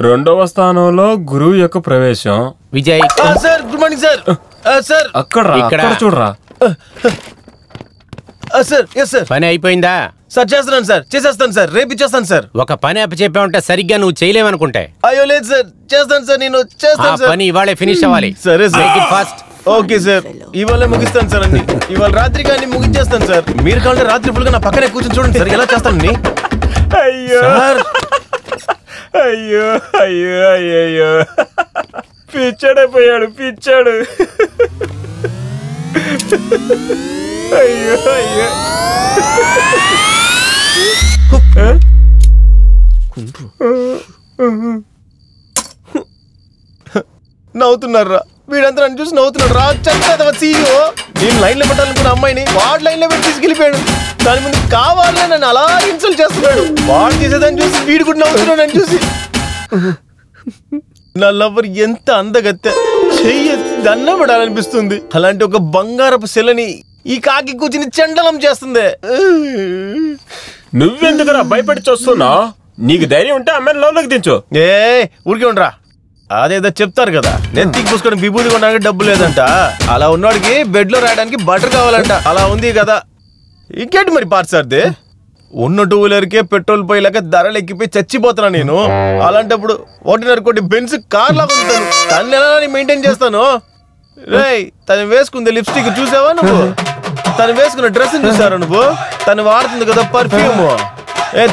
రెండవ స్థానంలో గురువు యొక్క ప్రవేశం. Vijay sir good morning sir. Sir ఇక్కడ చూడరా సార్. Yes sir. పని అయిపోయిందా? సార్ చేస్తున్నాను సార్, చేసేస్తాను సార్, రేపు ఇచ్చేస్తాను సార్. ఒక పని అప్పచెప్పావంటే సరిగ్గా నువ్వు చేయలేవనుకుంటే. అయ్యో లేదు సార్, చేస్తాను సార్, నేను చేస్తాను సార్. పని ఇవాళే ఫినిష్ అవ్వాలి. సరే సార్, ఫాస్ట్. ఓకే సార్, ఇవాళ ముగిస్తాను సార్ అన్ని. ఇవాళ రాత్రి కానీ ముగించేస్తాను సార్. మీరు కావాలంటే రాత్రి ఫుల్గా నా పక్కనే కూర్చొని చూడండి సార్ ఎలా చేస్తాను. అయ్యో అయ్యో అయ్యో అయ్యో పిచ్చాడైపోయాడు పిచ్చాడు. అయ్యో అయ్యో నవ్వుతున్నారా? వీడంతా నన్ను చూసి నవ్వుతున్నాడు రా. చెత్త సీఈఓ. నేను లైన్లో పెట్టాలనుకున్న అమ్మాయిని వాడు లైన్లో పెట్టి తీసుకెళ్ళిపోయాడు. దాని ముందు కావాలనే నన్ను అలా ఇన్సల్ట్ చేస్తున్నాడు. వాడు చేసేదాన్ని చూసి వీడు కూడా నవ్వుతున్నాడు నన్ను చూసి. నా లవ్వర్ ఎంత అందగత్తె, చెయ్యి దండం పడాలనిపిస్తుంది. అలాంటి ఒక బంగారపు శిలని ఈ కాకి కూర్చుని చెండలం చేస్తుంది. నువ్వెందుకురా భయపడి చూస్తున్నావు? నీకు ధైర్యం ఉంటే అమ్మాయిని లోపలికి దించు. ఊరికే ఉండరా, అదేదో చెప్తారు కదా, నెత్తికి పూసుకొని విభూతి కొనడానికి డబ్బు లేదంట. అలా ఉన్నోడికి బెడ్ లో రాయడానికి బటర్ కావాలంట. అలా ఉంది కదా. ఇంకేంటి మరి పార్సార్దే, ఉన్న 2 వీలర్కే పెట్రోల్ పోయేలాగా ధరలు ఎక్కిపోయి చచ్చిపోతున్నా నేను. అలాంటప్పుడు 1.5 కోటి బెంజ్ కార్ లాగా ఉంటాను. తను ఎలా మెయింటైన్ చేస్తాను? రేయ్, తను వేసుకుంది లిప్స్టిక్ చూసావా నువ్వు? తను వేసుకున్న డ్రెస్ చూసారా నువ్వు? తను వాడుతుంది కదా పర్ఫ్యూమ్.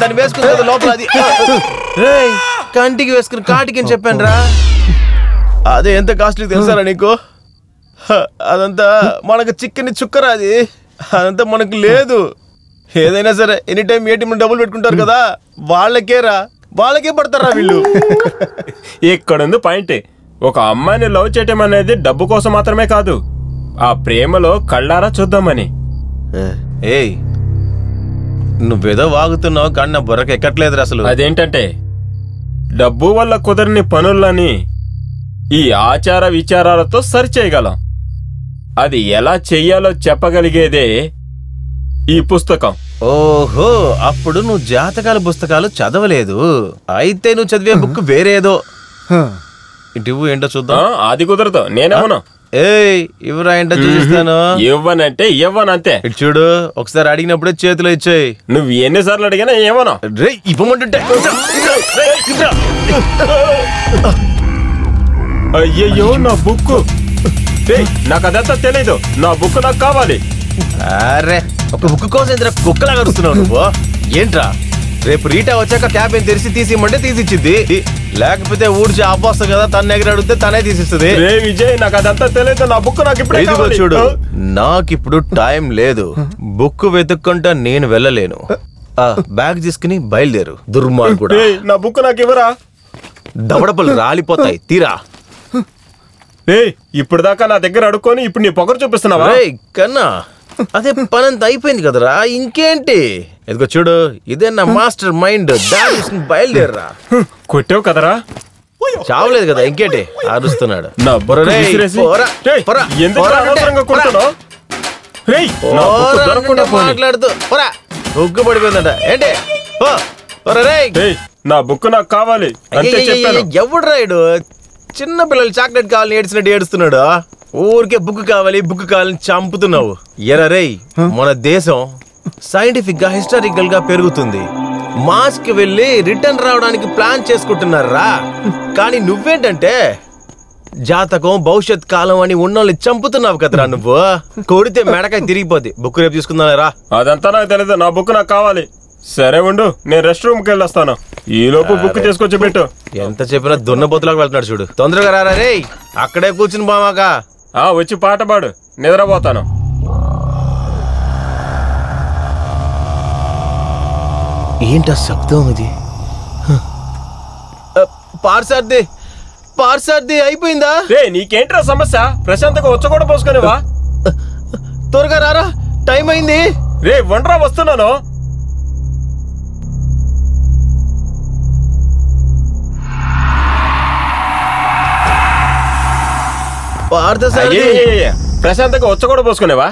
తను వేసుకుంది కదా లోపల అది. రేయ్, కంటికి వేసుకుని కాటికి అని చెప్పాను రా. అదే ఎంత కాస్ట్లీ తెలుసారా నీకు? అదంతా మనకు చిక్కని చుక్కరా. అదంతా మనకు లేదు. ఏదైనా సరే ఎనీ టైం ఏటీఎం డబ్బులు పెట్టుకుంటారు కదా, వాళ్ళకే పడతారా వీళ్ళు. ఇక్కడుంది పాయింట్. ఒక అమ్మాయిని లవ్ చేయటం అనేది డబ్బు కోసం మాత్రమే కాదు, ఆ ప్రేమలో కళ్ళారా చూద్దామని. ఏయ్, నువ్వేదో వాగుతున్నావు కానీ నా బుర్రకు ఎక్కట్లేదు అసలు. అదేంటంటే, డబ్బు వల్ల కుదరని పనులని ఈ ఆచార విచారాలతో సరి చేయగలం. అది ఎలా చెయ్యాలో చెప్పగలిగేదే ఈ పుస్తకం. ఓహో, అప్పుడు నువ్వు జాతకాల పుస్తకాలు చదవలేదు. అయితే నువ్వు చదివే బుక్ వేరేదో. ఇటు ఏంటో చూద్దాం. అది కుదరదు, నేనేమను. ఏయ్, ఇవ్వరా ఏంటో చూపిస్తాను. ఇవ్వనంటే ఇవ్వనంతే. ఇటు చూడు, ఒకసారి అడిగినప్పుడే చేతిలో ఇచ్చాయి. నువ్వు ఎన్నిసార్లు అడిగినా ఏమను. రే, ఇవ్వమంటుంటే. అయ్యయ్యో, నా బుక్. నాకు అదంతా తెలీదు. నా బుక్ నాకు కావాలి. అరే, ఒక బుక్ కోసం ఇంత కుక్కలాగా అరుస్తున్నావు నువ్వు. ఏంట్రా, రేపు రీటా వచ్చాక క్యాబిన్ తెరిచి తీసిమ్మంటే తీసిచ్చింది. లేకపోతే ఊడ్చి అవ్వొస్తా కదా, తన దగ్గర అడిగితే తనే తీసిస్తుంది. విజయ్, నాకు అదంతా తెలియదు. నా బుక్ నాకు ఇప్పుడు ఇదిగో చూడు, నాకిప్పుడు టైం లేదు. బుక్ వెతుక్కుంటా నేను వెళ్ళలేను. బ్యాగ్ తీసుకుని బయలుదేరు. దుర్మార్గుడా, నా బుక్ నాకు ఇవ్వరా. దవడపలు రాలిపోతాయి, తీరా. ఇప్పుడు దాకా నా దగ్గర అడుక్కొని ఇప్పుడు నీ పొగరు చూపిస్తున్నావా? కన్నా, అదే పనంతా అయిపోయింది కదరా, ఇంకేంటి? ఇదిగో చూడు, ఇదే నా మాస్టర్ మైండ్. బయలుదేరరా. కొట్టావు కదరా? చావలేదు కదా, ఇంకేంటి అరుస్తున్నాడు. మాట్లాడుతూ బుక్ పడిపోయిందంట. ఏంటి? నా బుక్ నాకు కావాలి. ఎవడు రాయుడు? చిన్న పిల్లలు చాక్లెట్ కావాలని ఏడ్చినట్టు ఏడుస్తున్నాడు. ఊరికే బుక్ కావాలని చంపుతున్నావు. ఎరా రేయ్, మన దేశం సైంటిఫిక్ గా హిస్టారికల్ గా పెరుగుతుంది. మాస్ కి వెళ్ళి రిటర్న్ రావడానికి ప్లాన్ చేసుకుంటున్నారా. కానీ నువ్వేంటంటే జాతకం, భవిష్యత్ కాలం అని ఉన్నోళ్ళని చంపుతున్నావు కదరా నువ్వు. కొడితే మెడకాయ తిరిగిపోద్ది. బుక్ రేపు తీసుకుందారా. అదంతా నాకు తెలియదు. నా బుక్ నాకు కావాలి. సరే ఉండు, నేను రెస్ట్ రూమ్ కి వెళ్ళొస్తాను. ఈ లోపు బుక్ తీసుకొచ్చి పెట్టు. ఎంత చెప్పినా దున్నపోతులకు వెళ్తున్నాడు చూడు. తొందరగా రారా రే. అక్కడే కూర్చుని బామాక. వచ్చి పాట పాడు, నిద్రపోతాను. ఏంటా శబ్దం ఇది? పార్సార్ది అయిపోయిందా? నీకేంట్రా సమస్య? ప్రశాంతంగా వచ్చ కూడా పోసుకునేవా? త్వరగా రారా, టైం అయింది. రే వండ్రా, వస్తున్నాను. ప్రశాంతంగా వచ్చ కూడా పోసుకునేవా?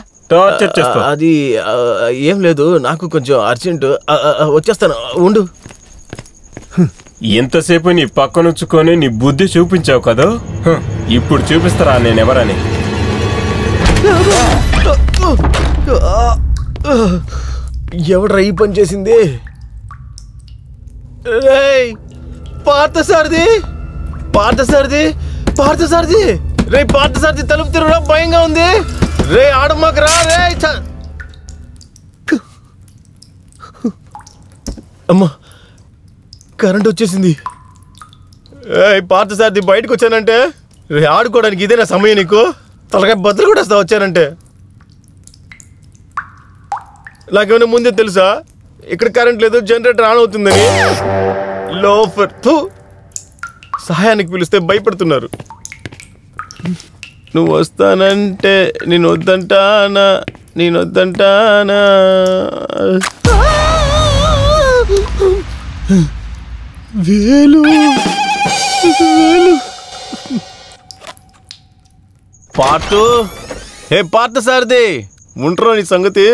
అది ఏం లేదు, నాకు కొంచెం అర్జెంట్. వచ్చేస్తాను, ఉండు. ఇంతసేపు నీ పక్కనుంచుకొని నీ బుద్ధి చూపించావు కదా, ఇప్పుడు చూపిస్తారా నేనెవరని. ఎవడ్రా ఈ పని చేసింది? పార్థసారథి, పార్థసారథి, పార్థసారథి, రే పార్థసారథి, తలుపు తిరగరా, భయంగా ఉంది. రే ఆడమాకరా రే. అమ్మా, కరెంట్ వచ్చేసింది. పార్థసారథి, బయటకు వచ్చానంటే రే ఆడుకోవడానికి ఇదేనా సమయం నీకు? తలకాయ బద్దలు కూడా వస్తా వచ్చానంటే. నాకేమైనా ముందే తెలుసా ఇక్కడ కరెంట్ లేదు, జనరేటర్ ఆన్ అవుతుందని? లోఫర్, సహాయానికి పిలిస్తే భయపడుతున్నారు. నువ్వు వస్తానంటే నేను వద్దంటానా, నేను వద్దంటానా? వేలు వేలు. పార్టు, హే పార్థసారథి, ఉంటారా నీ సంగతి?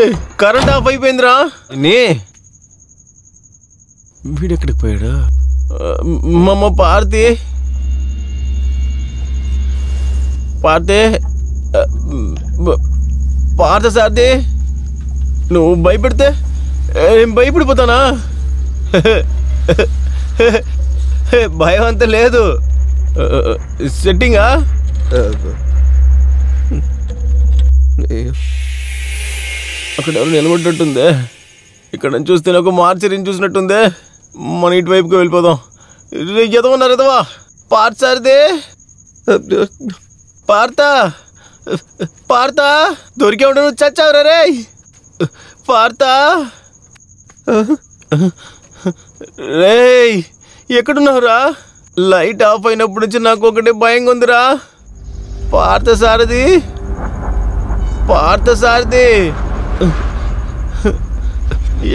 కరెంట్ ఆఫ్ అయిపోయిందిరా. నీ వీడెక్కడికి పోయాడు? మమ్మ పార్థి, పార్థి, పార్థసారథి, నువ్వు భయపెడితే నేను భయపడిపోతానా? భయం అంత లేదు. సెట్టింగా? అక్కడ ఎవరు నిలబడ్డట్టుందే. ఇక్కడ చూస్తే ఒక మార్చరిని చూసినట్టుందే. మన ఇటువైపుకి వెళ్ళిపోదాం. ఎదవన్నారు ఎదవా. పార్థసారథి, పార్థ, పార్థ, దొరికే ఉండ, నువ్వు చచ్చావురా రే. పార్థ రే, ఎక్కడున్నావురా? లైట్ ఆఫ్ అయినప్పటి నుంచి నాకు ఒకటే భయంగా ఉందిరా. పార్థసారథి, పార్థసారథి,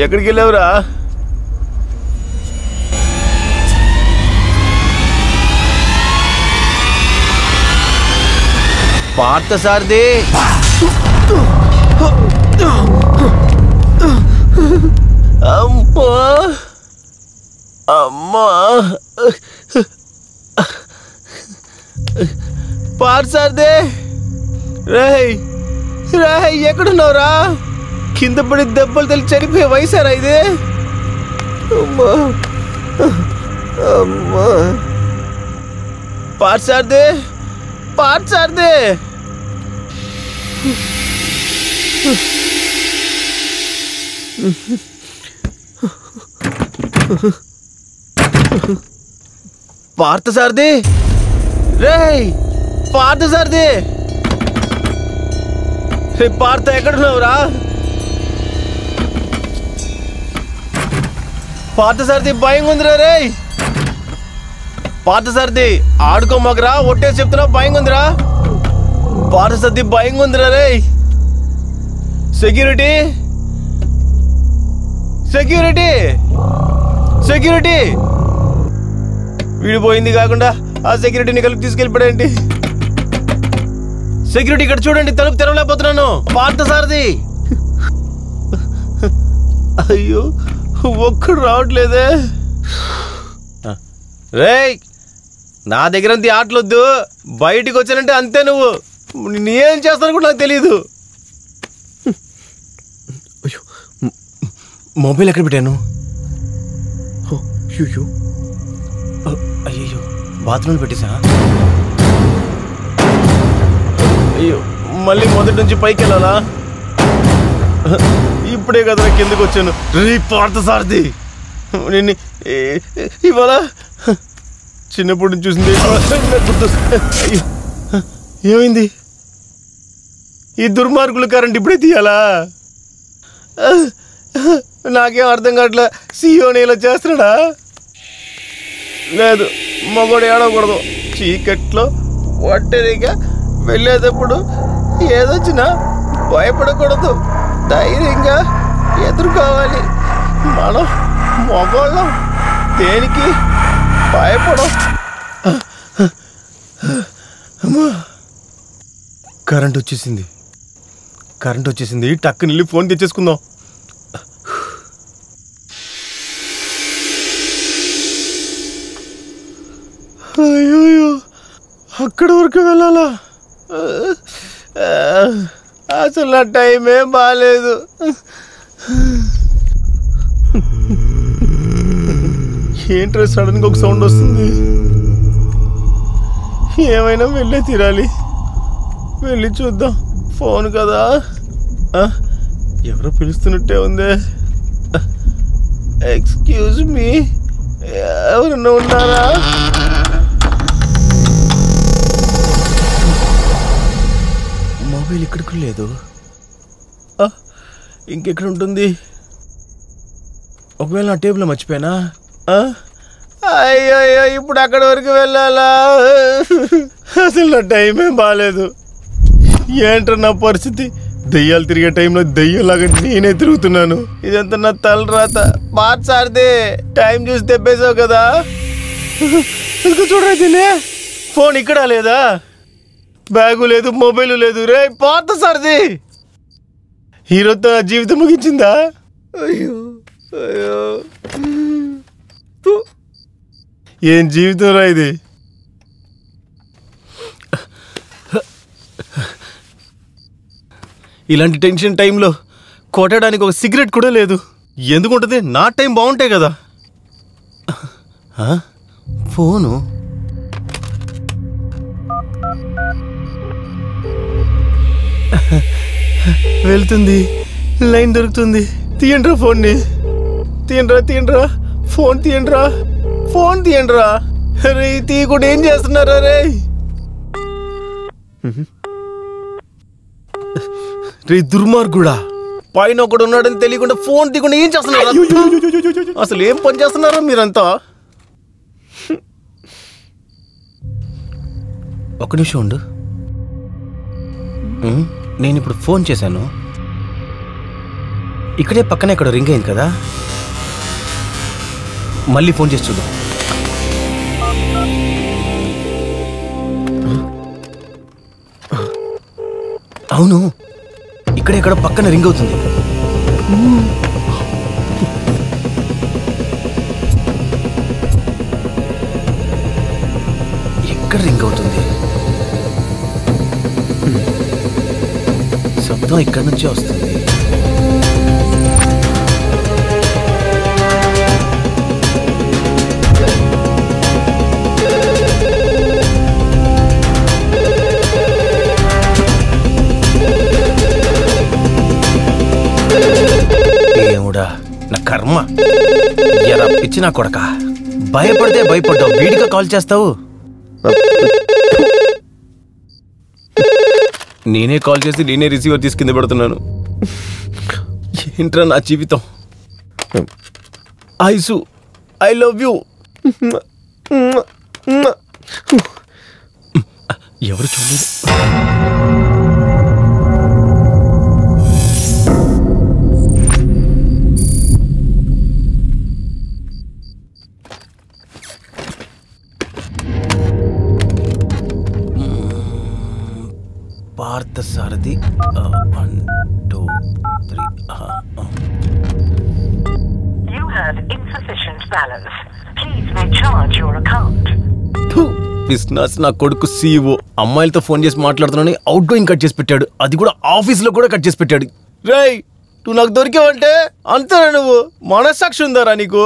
ఎక్కడికి వెళ్ళావురా? పార్థసారథి, అమ్మా అమ్మా, పార్థసారథి, రేయ్ రేయ్, ఎక్కడున్నావురా? కింద పడి దెబ్బలు తల్లి చనిపోయే వయసారా ఇది? అమ్మా అమ్మా. పార్థసారథి, పార్థసారథి, పార్థసారథి, రేయ్ పార్థసారథి, పార్థ ఎక్కడున్నావురా? పార్థసారథి, భయంగా ఉందిరా రే. పార్థసారథి, ఆడుకోమాకరా, ఒట్టేసి చెప్తున్నా, భయంగా ఉందిరా. పార్థసారథి, భయంగా ఉందిరా రే. Security, security, security. వీడిపోయింది కాకుండా ఆ సెక్యూరిటీని కలిపి తీసుకెళ్ళిపోయాడేంటి? సెక్యూరిటీ, ఇక్కడ చూడండి, తలుపు తెరవలేకపోతున్నాను. పార్థసారథి, అయ్యో ఒక్కడు రావట్లేదే. రేయ్, నా దగ్గర ఆటలొద్దు, బయటికి వచ్చానంటే అంతే. నువ్వు నేనేం చేస్తాను కూడా నాకు తెలీదు. అయ్యో, మొబైల్ ఎక్కడ పెట్టాను? అయ్యో అయ్యో, బాత్రూంలో పెట్టేసా? అయ్యో, మళ్ళీ మొదటి నుంచి పైకి వెళ్ళాలా? ఇప్పుడే కదా కిందకు వచ్చాను. రే పార్థసారథి, నిన్ను ఇవాళ చిన్నప్పుడు నుంచి చూసింది గుర్తొస్తుంది. ఏమైంది? ఈ దుర్మార్గుల కరెంట్ ఇప్పుడే తీయాలా? నాకేం అర్థం కావట్లే. సీఓని ఇలా చేస్తున్నాడా? లేదు, మగోడు ఏడవకూడదు. చీకట్లో ఒంటరిగా వెళ్ళేటప్పుడు ఏదొచ్చినా భయపడకూడదు, ధైర్యంగా ఎదుర్కోవాలి. మనం మగోళ్ళం, దేనికి భయపడం. కరెంట్ వచ్చేసింది, కరెంట్ వచ్చేసింది. టక్కుని వెళ్ళి ఫోన్ తెచ్చేసుకుందాం. అయ్యో అక్కడ వరకు వెళ్ళాలా? అసలు నా టైం ఏం బాగాలేదు. ఏంట్రా సడన్గా ఒక సౌండ్ వస్తుంది? ఏమైనా వెళ్ళే తీరాలి. వెళ్ళి చూద్దాం. ఫోన్ కదా, ఎవరో పిలుస్తున్నట్టే ఉందే. ఎక్స్క్యూజ్ మీ, ఎవరన్నా ఉన్నారా? మొబైల్ ఇక్కడికి లేదు. ఇంకెక్కడ ఉంటుంది? ఒకవేళ నా టేబుల్ మర్చిపోయానా? అయ్యో ఇప్పుడు అక్కడ వరకు వెళ్ళాలా? అసలు నా టైం ఏం బాగాలేదు. ఏంట్రా నా పరిస్థితి? దెయ్యాలు తిరిగే టైంలో దెయ్యంలాగా నేనే తిరుగుతున్నాను. ఇదంతా నా తలరాత. మార్చారిదే టైం చూసి తెప్పేసావు కదా. ఇంకా చూడరా దీన్ని. ఫోన్ ఇక్కడ లేదా? బ్యాగు లేదు, మొబైల్ లేదు. రే పాత సార్ది. హీరోతో నా జీవితం ముగించిందా? అయ్యో అయ్యో, ఏం జీవితం రా ఇది. ఇలాంటి టెన్షన్ టైంలో కొట్టడానికి ఒక సిగరెట్ కూడా లేదు. ఎందుకుంటుంది? నా టైం బాగుంటాయి కదా. ఫోను వెళ్తుంది, లైన్ దొరుకుతుంది. తీయండ్రా ఫోన్ని. తీయండ్రా ఫోన్ తీయండ్రా. రే తీయకుండా ఏం చేస్తున్నారా రే? రే దుర్మార్గుడా, పైన ఒకడు ఉన్నాడని తెలియకుండా ఫోన్ తీయకుండా ఏం చేస్తున్నారా? అసలు ఏం పని చేస్తున్నారా మీరంతా? ఒక నిమిషం ఉండు. నేను ఇప్పుడు ఫోన్ చేశాను. ఇక్కడే పక్కనే ఇక్కడ రింగ్ అయింది కదా. మళ్ళీ ఫోన్ చేసి చూద్దాం. అవును, ఇక్కడే ఇక్కడ పక్కన రింగ్ అవుతుంది. ఎక్కడ రింగ్ అవుతుంది? శబ్దం ఇక్కడి నుంచే వస్తుంది. దేవుడా, నా కర్మ. ఎరా పిచ్చి నా కొడక, భయపడితే భయపడ్డావు, వీడిగా కాల్ చేస్తావు. నేనే కాల్ చేసి నేనే రిసీవర్ తీసి కింద పెడుతున్నాను. ఏంట్రా నా జీవితం. Ice, I love you. ఎవరు చూడలేదు. Parthasarathi 1 2 3. You have insufficient balance. Please recharge your account. Business నా కొడుకు CEO అమ్మాయిలతో ఫోన్ చేసి మాట్లాడుతున్నాను, అవుట్ గోయింగ్ కట్ చేసి పెట్టాడు. అది కూడా ఆఫీస్లో కూడా కట్ చేసి పెట్టాడు. రేయ్, నువ్వు నాకు దొరికావంటే అంతేనా? నువ్వు మనస్సాక్షి ఉందారా నీకు?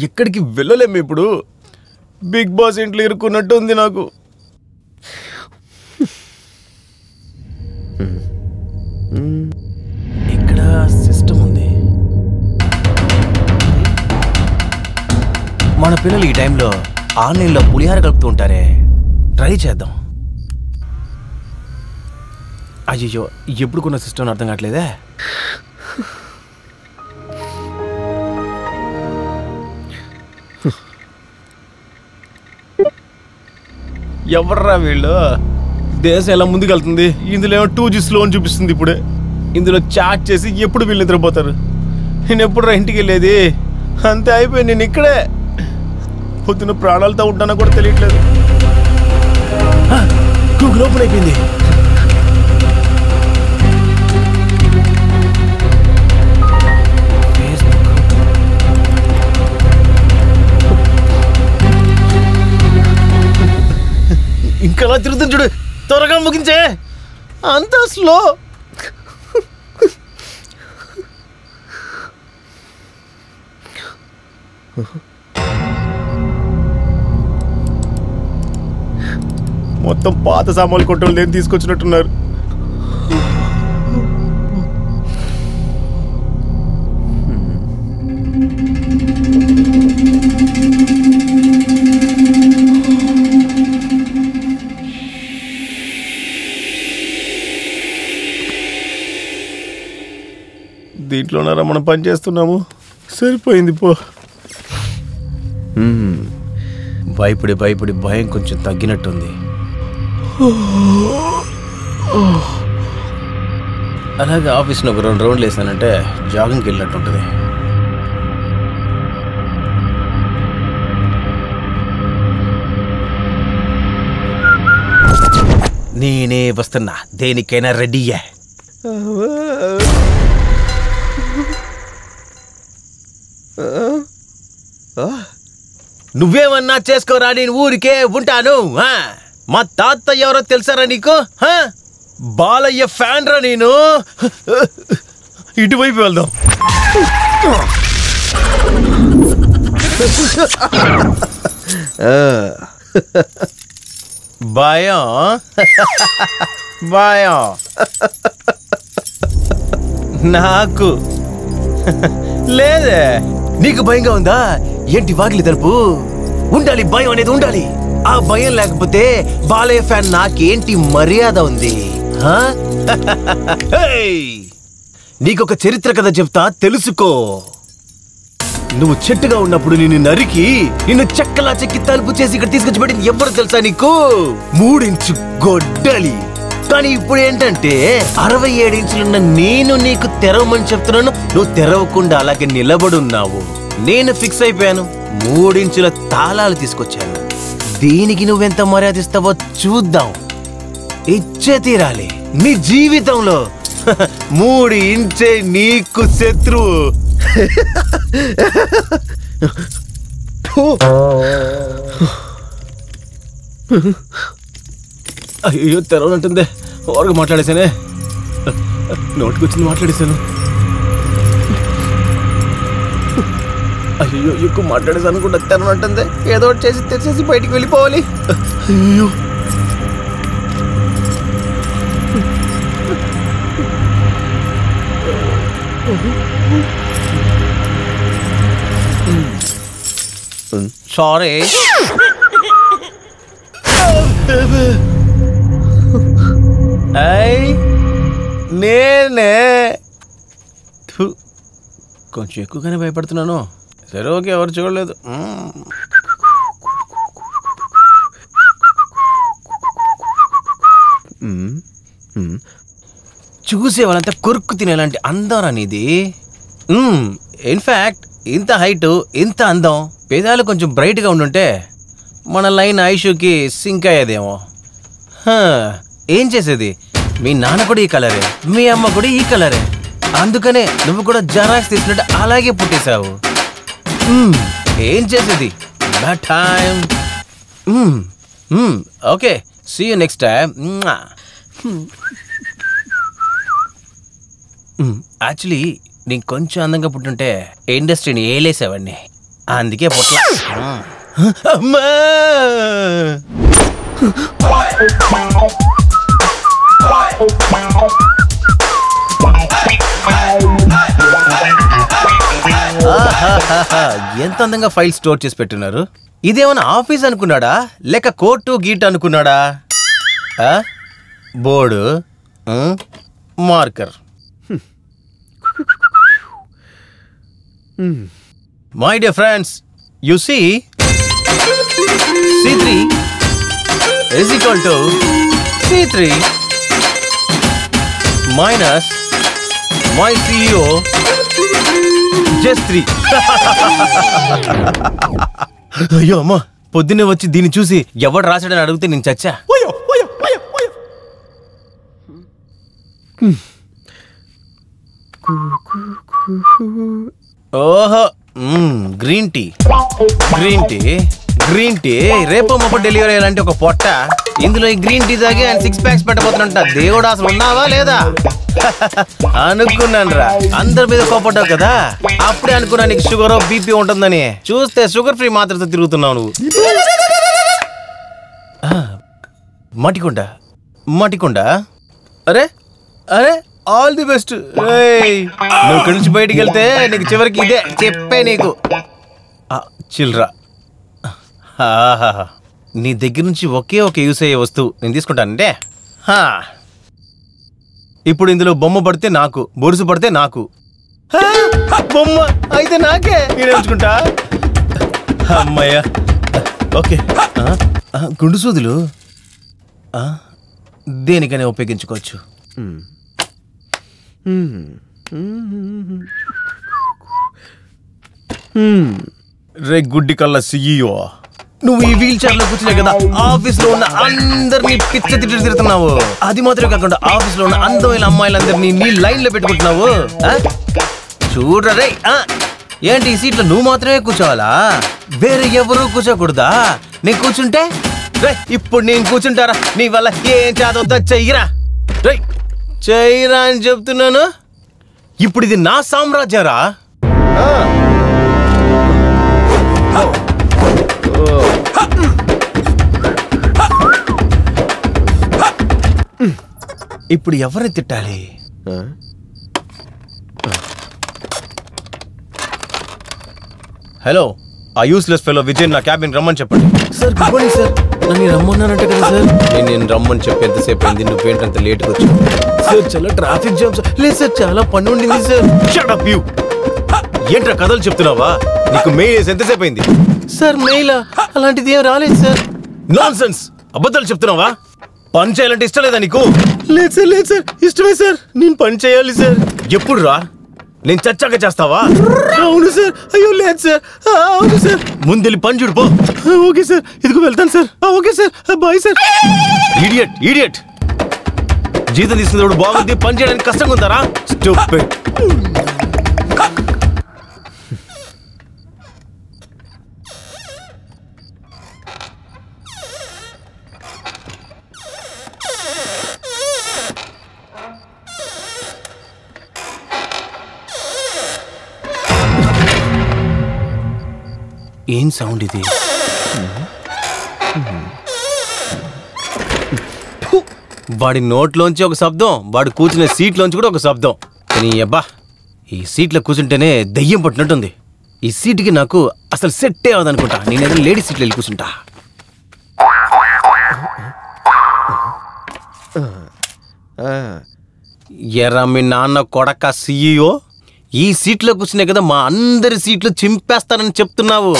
ఎక్కడికి వెళ్ళలేము ఇప్పుడు. బిగ్ బాస్ ఇంట్లో ఇరుక్కున్నట్టు ఉంది నాకు. ఇక్కడ సిస్టమ్ ఉంది. మన పిల్లలు ఈ టైంలో ఆన్లైన్లో పులిహార కలుపుతూ ఉంటారే, ట్రై చేద్దాం. అయ్యో, ఎప్పుడు కొన్న సిస్టమ్ అర్థం కావట్లేదే. ఎవర్రా వీళ్ళు? దేశం ఎలా ముందుకెళ్తుంది? ఇందులో ఏమో 2G స్లో అని చూపిస్తుంది. ఇప్పుడే ఇందులో చాట్ చేసి ఎప్పుడు వీళ్ళు నిద్రపోతారు? నేను ఎప్పుడు ఇంటికి వెళ్ళేది? అంతే అయిపోయింది. నేను ఇక్కడే పొద్దున ప్రాణాలతో ఉంటానో కూడా తెలియట్లేదు. గూగుల్ ఓపెన్ అయిపోయింది. ఎలా తిరుగుతుంది చూడు, త్వరగా ముగించే. అంత స్లో. మొత్తం పాత సామాన్లు కొట్టోళ్ళు ఏం తీసుకొచ్చినట్టున్నారు. దీంట్లోనారా మనం పని చేస్తున్నాము. సరిపోయింది పో. భయపడి భయం కొంచెం తగ్గినట్టుంది. అలాగే ఆఫీస్లో ఒక 2 రౌండ్లు వేసానంటే జాగింగ్కి వెళ్ళినట్టుంటుంది. నేనే వస్తున్నా, దేనికైనా రెడీయే. నువ్వేమన్నా చేసుకోరా, నేను ఊరికే ఉంటాను. మా తాత ఎవరో తెలుసారా నీకు? బాలయ్య ఫ్యాన్ రా నేను. ఇటువైపు వెళ్దాం. భయం భయం నాకు లేదే. నీకు భయంగా ఉందా? ఏంటి వాకిలి తలుపు? ఉండాలి, భయం అనేది ఉండాలి. ఆ భయం లేకపోతే బాలయ్య ఫ్యాన్ నాకేంటి మర్యాద ఉంది? నీకొక చరిత్ర కథ చెప్తా, తెలుసుకో. నువ్వు చెట్టుగా ఉన్నప్పుడు నిన్ను నరికి నిన్ను చెక్కలా చెక్కి తలుపు చేసి ఇక్కడ తీసుకొచ్చి పెట్టింది ఎవరు తెలుసా నీకు? 3 ఇంచు గొడ్డలి. కానీ ఇప్పుడు ఏంటంటే 67 ఇంచులున్న నేను నీకు తెరవమని చెప్తున్నాను, నువ్వు తెరవకుండా అలాగే నిలబడున్నావు. నేను ఫిక్స్ అయిపోయాను, 3 ఇంచుల తాళాలు తీసుకొచ్చాను. దీనికి నువ్వెంత మర్యాద ఇస్తావో చూద్దాం. ఇచ్చే తీరాలి. నీ జీవితంలో 3 ఇంచే నీకు శత్రువు. అయ్యో తెరవనంటుందే, ఓరగా మాట్లాడేశానే. నోటికొచ్చింది మాట్లాడేశాను. అయ్యో ఎక్కువ మాట్లాడేసి అనుకుంటా తెరవనంటుంది. ఏదో ఒకటి చేసి తెచ్చేసి బయటికి వెళ్ళిపోవాలి. అయ్యో సారీ. నేనే కొంచెం ఎక్కువగానే భయపడుతున్నాను. సరే ఓకే, ఎవరు చూడలేదు. చూసే వాళ్ళంతా కొరుక్కు తినేలాంటి అందం అనేది. ఇన్ఫ్యాక్ట్ ఇంత హైట్, ఇంత అందం, పేదాలు కొంచెం బ్రైట్గా ఉండుంటే మన లైన్ ఐషుకి సింక్ అయ్యేదేమో. ఏం చేసేది, మీ నాన్న కూడా ఈ కలరే, మీ అమ్మ కూడా ఈ కలరే. అందుకనే నువ్వు కూడా జరాక్స్ తీసినట్టు అలాగే పుట్టేశావు. ఏం చేసేది, bad time. Okay, see you next time. Actually నేను కొంచెం అందంగా పుట్టుంటే ఇండస్ట్రీని ఏలేసేవాడిని, అందుకే పుట్ల. అమ్మా ఎంత అందంగా ఫైల్ స్టోర్ చేసి పెట్టున్నారు. ఇదేమన్నా ఆఫీస్ అనుకున్నాడా లేక కోర్టు గీట్ అనుకున్నాడా? Board, marker. My dear friends, you see, C3 is equal to C3 minus my CEO just 3. అయ్యో అమ్మా, పొద్దున్నే వచ్చి దీన్ని చూసి ఎవడు రాశాడని అడిగితే నేను చచ్చా. ఓహో, green tea. Green tea green tea రేపు మాపు డెలివరీ అయ్యాలంటే ఒక పొట్ట, ఇందులో ఈ గ్రీన్ టీ తాగి ఆయన 6 ప్యాక్స్ పెట్టబోతున్నట్ట. దేవుడు అసలు ఉన్నావా లేదా? అనుకున్నాను రా, అందరి మీద కోపడ్డావు కదా, అప్పుడే అనుకున్నా నీకు షుగర్ బీపీ ఉంటుందని. చూస్తే షుగర్ ఫ్రీ మాత్రతో తిరుగుతున్నావు నువ్వు. మటికొండ మటికొండ, అరే అరే ఆల్ ది బెస్ట్. నువ్వు ఇక్కడి నుంచి బయటికి వెళ్తే నీకు చివరికి ఇదే చెప్పే నీకు. చిల్రా, నీ దగ్గర నుంచి ఒకే ఒక యూస్ అయ్యే వస్తువు నేను తీసుకుంటానంటే. ఇప్పుడు ఇందులో బొమ్మ పడితే నాకు, బొరుసు పడితే నాకు. బొమ్మ అయితే నాకే, నేను ఎంచుకుంటా. అమ్మయ్యా, ఓకే. గుండు సూదులు దేనికైనా ఉపయోగించుకోవచ్చు. రే గుడ్డి కళ్ళ సిఇఓ, నువ్వు ఈ వీల్ చైర్ లో కూర్చునే కదా ఆఫీస్ లో ఉన్న అందరినీ పిచ్చ తిట్టి తిడుతున్నావు. అది మాత్రమే కాకుండా ఆఫీస్ లో ఉన్న అందమైన అమ్మాయిలందరినీ నీ లైన్ లో పెట్టుకుంటున్నావు. చూడరా రే, ఏంటి ఈ సీట్లో నువ్వు మాత్రమే కూర్చోవాలా? వేరే ఎవరు కూర్చోకూడదా? నేను కూర్చుంటే రే, ఇప్పుడు నేను కూర్చుంటారా? నీ వల్ల ఏం చేద్దా? చెయ్యరా రే, చెయ్యరా అని చెప్తున్నాను. ఇప్పుడు ఇది నా సామ్రాజ్యరా. ఇప్పుడు ఎవరిని తిట్టాలి? హలో, ఆ యూస్లెస్ ఫెలో విజయ్ నా క్యాబిన్ రమ్మని చెప్పండి. సార్ గుడ్ మార్నింగ్ సార్, నన్ను రమ్మన్నానంటే కదా సార్. నేను రమ్మని చెప్పి ఎంతసేపు అయింది, నువ్వేంటంత లేట్గా వచ్చావు? సార్ చాలా ట్రాఫిక్ జామ్ సార్. లేదు సార్, చాలా పని ఉండింది సార్. Shut up you. ఏంట్రా కథలు చెప్తున్నావా? నీకు మెయిల్ వేసి ఎంతసేపు అయింది? సార్ మెయిలా? అలాంటిది ఏం రాలేదు సార్. నాన్ సెన్స్, అబద్ధాలు చెప్తున్నావా? పని చేయాలంటే ఇష్టం లేదా నీకు? లేదు సార్, లేదు సార్, ఇష్టమే సార్. నేను పని చేయాలి సార్. ఎప్పుడు రా? నేను చచ్చాక చేస్తావా? అవును సార్. అయ్యో లేదు సార్. అవును సార్. ముందెళ్ళి పని చూడు పో. ఓకే సార్, ఇదిగో వెళ్తాను sir. Okay sir, bye sir. Idiot idiot, జీతం తీసుకున్నప్పుడు బాగుంది, పని చేయడానికి కష్టంగా ఉందారా? స్టూపిడ్. ఏం సౌండ్ ఇది? వాడి నోట్లోంచి ఒక శబ్దం, వాడు కూర్చునే సీట్లోంచి కూడా ఒక శబ్దం. కానీ అబ్బా, ఈ సీట్లో కూర్చుంటేనే దయ్యం పట్టినట్టుంది. ఈ సీటుకి నాకు అసలు సెట్టే అవదనుకుంటా. నేనేదో లేడీ సీట్లో వెళ్ళి కూర్చుంటా. ఎరా మీ నాన్న కొడక సిఇఓ, ఈ సీట్లో కూర్చునే కదా మా అందరి సీట్లు చింపేస్తానని చెప్తున్నావు.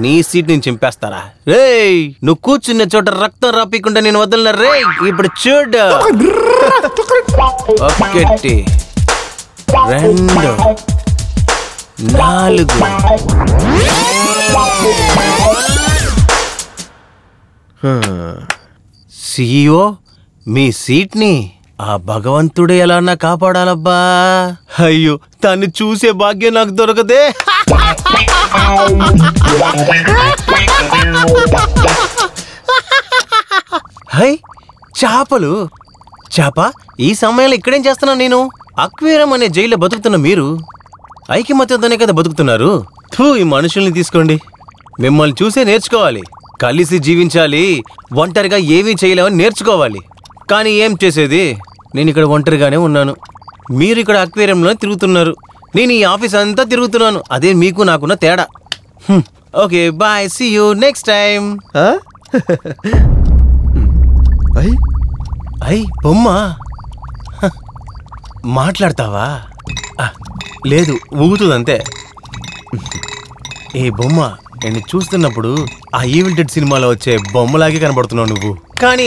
నీ సీట్ నేను చింపేస్తారా? రేయ్, నువ్వు కూర్చున్న చోట రక్తం రాపీకుండా నేను వదలనా రే? ఇప్పుడు చూడు, 1 2 4. సిఇఓ, మీ సీట్ని ఆ భగవంతుడే ఎలా నా కాపాడాలబ్బా. అయ్యో, దాన్ని చూసే భాగ్యం నాకు దొరకదే. హై, చేపలు. చేప, ఈ సమయంలో ఇక్కడేం చేస్తున్నాను నేను? అక్వేరియం అనే జైల్లో బతుకుతున్న మీరు ఐకమత్యంతోనే కదా బతుకుతున్నారు. ఈ మనుషుల్ని తీసుకోండి, మిమ్మల్ని చూసే నేర్చుకోవాలి. కలిసి జీవించాలి, ఒంటరిగా ఏమీ చేయలేమని నేర్చుకోవాలి. కానీ ఏం చేసేది, నేను ఇక్కడ ఒంటరిగానే ఉన్నాను. మీరు ఇక్కడ అక్వేరియంలో తిరుగుతున్నారు, నేను ఈ ఆఫీస్ అంతా తిరుగుతున్నాను. అదే మీకు నాకున్న తేడా. Okay bye, see you next time. అయ్ బొమ్మ, మాట్లాడతావా? లేదు, ఊగుతుందంతే. ఏ బొమ్మ, నేను చూస్తున్నప్పుడు ఆ ఈవిల్ డెడ్ సినిమాలో వచ్చే బొమ్మలాగే కనబడుతున్నావు నువ్వు. కానీ